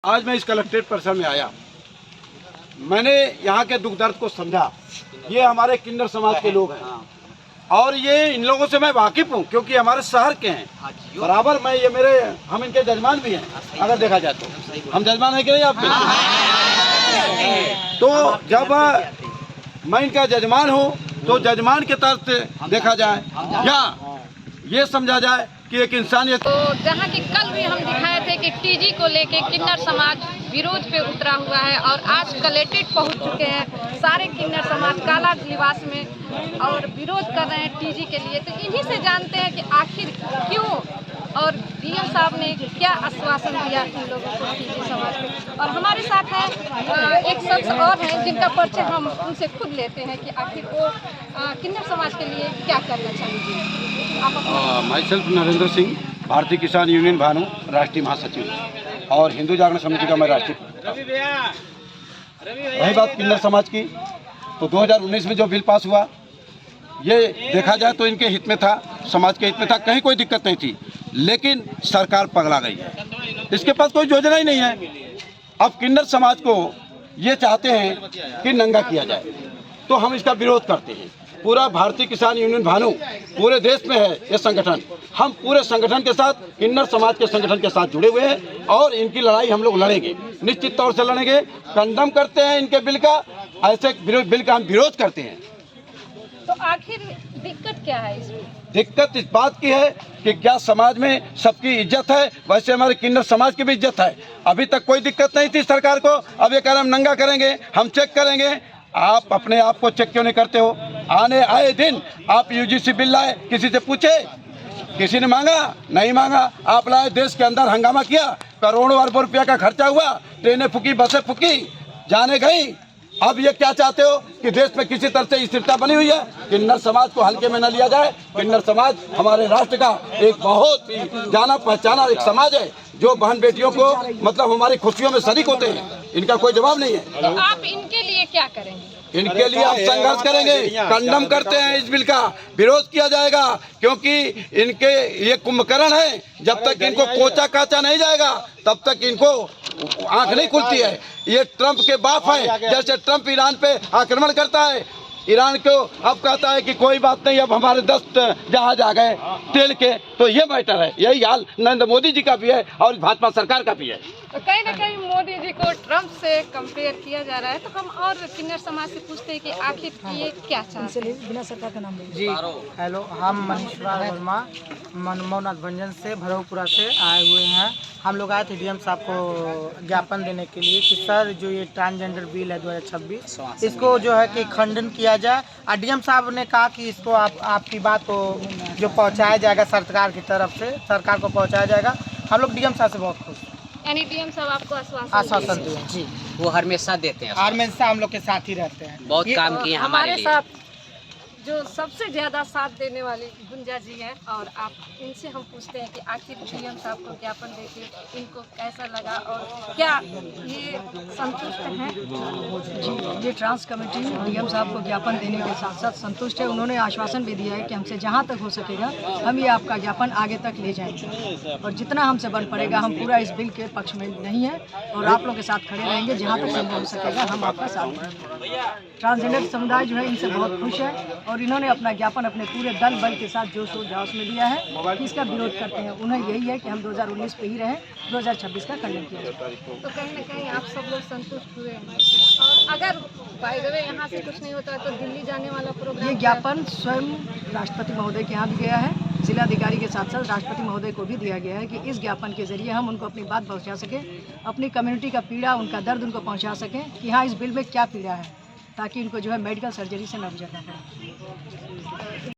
आज मैं इस कलेक्ट्रेट परिसर में आया, मैंने यहाँ के दुख दर्द को समझा। ये हमारे किन्नर समाज के लोग हैं और ये इन लोगों से मैं वाकिफ हूँ क्योंकि हमारे शहर के हैं बराबर। मैं ये हम इनके जजमान भी हैं, अगर देखा जाए तो हम जजमान हैं कि नहीं आपके? तो जब मैं इनका जजमान हूँ तो जजमान के तरफ से देखा जाए या ये समझा जाए कि एक इंसानियत। तो जहाँ की कल भी हम दिखाए थे कि टीजी को लेके किन्नर समाज विरोध पे उतरा हुआ है और आज कलेक्ट्रेट पहुँच चुके हैं सारे किन्नर समाज काला लिबास में और विरोध कर रहे हैं टीजी के लिए। तो इन्हीं से जानते हैं कि आखिर क्यों और डीएम साहब ने क्या आश्वासन दिया इन लोगों को टीजी समाज को। और हमारे साथ है एक शख्स और हैं जिनका परिचय हम उनसे खुद लेते हैं कि आखिर वो किन्नर समाज के लिए क्या करना चाहिए। माई सेल्फ नरेंद्र सिंह, भारतीय किसान यूनियन भानु, राष्ट्रीय महासचिव और हिंदू जागरण समिति का मैं राष्ट्रीय। रही बात किन्नर समाज की, तो 2019 में जो बिल पास हुआ ये देखा जाए तो इनके हित में था, समाज के हित में था, कहीं कोई दिक्कत नहीं थी। लेकिन सरकार पगला गई है, इसके पास कोई योजना ही नहीं है। अब किन्नर समाज को ये चाहते हैं कि नंगा किया जाए, तो हम इसका विरोध करते हैं। पूरा भारतीय किसान यूनियन भानु पूरे देश में है ये संगठन। हम पूरे संगठन के साथ, किन्नर समाज के संगठन के साथ जुड़े हुए हैं और इनकी लड़ाई हम लोग लड़ेंगे, निश्चित तौर से लड़ेंगे। कंडम करते हैं इनके बिल का, ऐसे बिल का हम विरोध करते हैं। तो आखिर दिक्कत क्या है इसमें? दिक्कत इस बात की है कि क्या समाज में सबकी इज्जत है, वैसे हमारे किन्नर समाज की भी इज्जत है। अभी तक कोई दिक्कत नहीं थी सरकार को, अब ये कह रहे हम नंगा करेंगे, हम चेक करेंगे। आप अपने आप को चेक क्यों नहीं करते हो? आने आए दिन आप यूजीसी बिल लाए, किसी से पूछे? किसी ने मांगा? नहीं मांगा। आप लाए, देश के अंदर हंगामा किया, करोड़ों अरबों रुपया का खर्चा हुआ, ट्रेनें फूकी, बसें फूकी, जाने गई। अब ये क्या चाहते हो कि देश में किसी तरह से स्थिरता बनी हुई है? किन्नर समाज को हल्के में न लिया जाए। किन्नर समाज हमारे राष्ट्र का एक बहुत ही जाना पहचाना एक समाज है जो बहन बेटियों को मतलब हमारी खुशियों में शरीक होते हैं। इनका कोई जवाब नहीं है। तो आप इनके लिए क्या करेंगे? इनके लिए आप संघर्ष करेंगे, कंडम करते हैं, इस बिल का विरोध किया जाएगा क्योंकि इनके ये कुंभकर्ण है। जब तक इनको कोचा काचा नहीं जाएगा तब तक इनको आंख नहीं खुलती है। ये ट्रंप के बाप है, जैसे ट्रंप ईरान पे आक्रमण करता है, ईरान को अब कहता है कि कोई बात नहीं, अब हमारे 10 जहाज आ गए तेल के। तो ये मैटर है, यही हाल नरेंद्र मोदी जी का भी है और भाजपा सरकार का भी है। तो कहीं ना कहीं मोदी जी को ट्रंप से कंपेयर किया जा रहा है, तो हम और किन्नर समाज से पूछते हैं कि आखिर ये क्या चाहते हैं? बिना सरकार का नाम जी। हेलो, हम मनीषा वर्मा मनमोहनाथ भंजन से भरौपुरा से आए हुए हैं। हम लोग आए थे डीएम साहब को ज्ञापन देने के लिए कि सर जो ये ट्रांसजेंडर बिल है 2026 इसको जो है कि खंडन किया जाए। और डीएम साहब ने कहा कि इसको आपकी बात को जो पहुंचाया जाएगा सरकार की तरफ से, सरकार को पहुंचाया जाएगा। हम लोग डीएम साहब से बहुत खुश हैं। यानी डीएम साहब आपको आश्वासन दिए जी। वो हमेशा देते हैं, हमेशा हम लोग के साथ ही रहते हैं, बहुत काम किए हमारे लिए। साथ जो सबसे ज़्यादा साथ देने वाली गुंजा जी हैं और आप इनसे हम पूछते हैं कि आखिर डीएम साहब को ज्ञापन देके इनको कैसा लगा और क्या ये संतुष्ट हैं? जी, ये ट्रांस कमेटी डीएम साहब को ज्ञापन देने के साथ साथ संतुष्ट है। उन्होंने आश्वासन भी दिया है कि हमसे जहां तक हो सकेगा हम ये आपका ज्ञापन आगे तक ले जाएंगे और जितना हमसे बन पड़ेगा हम पूरा इस बिल के पक्ष में नहीं है और आप लोगों के साथ खड़े रहेंगे। जहाँ तक संभव हो सकेगा हम आपका साथ देंगे। ट्रांसजेंडर समुदाय जो है इनसे बहुत खुश है और इन्होंने अपना ज्ञापन अपने पूरे दल बल के साथ जोश और जोश में दिया है कि इसका विरोध करते हैं। उन्हें यही है कि हम 2019 पे ही रहें, 2026 का खंडन किया जाए। तो कहीं ना कहीं आप सब लोग संतुष्ट हुए हैं और अगर बाय द वे यहाँ से कुछ नहीं होता है तो दिल्ली जाने वाला प्रोग्राम। ये ज्ञापन स्वयं राष्ट्रपति महोदय के यहाँ भी गया है, जिलाधिकारी के साथ साथ राष्ट्रपति महोदय को भी दिया गया है कि इस ज्ञापन के जरिए हम उनको अपनी बात पहुँचा सकें, अपनी कम्युनिटी का पीड़ा, उनका दर्द उनको पहुँचा सकें कि हाँ इस बिल में क्या पीड़ा है, ताकि इनको जो है मेडिकल सर्जरी से न गुजरना पड़े।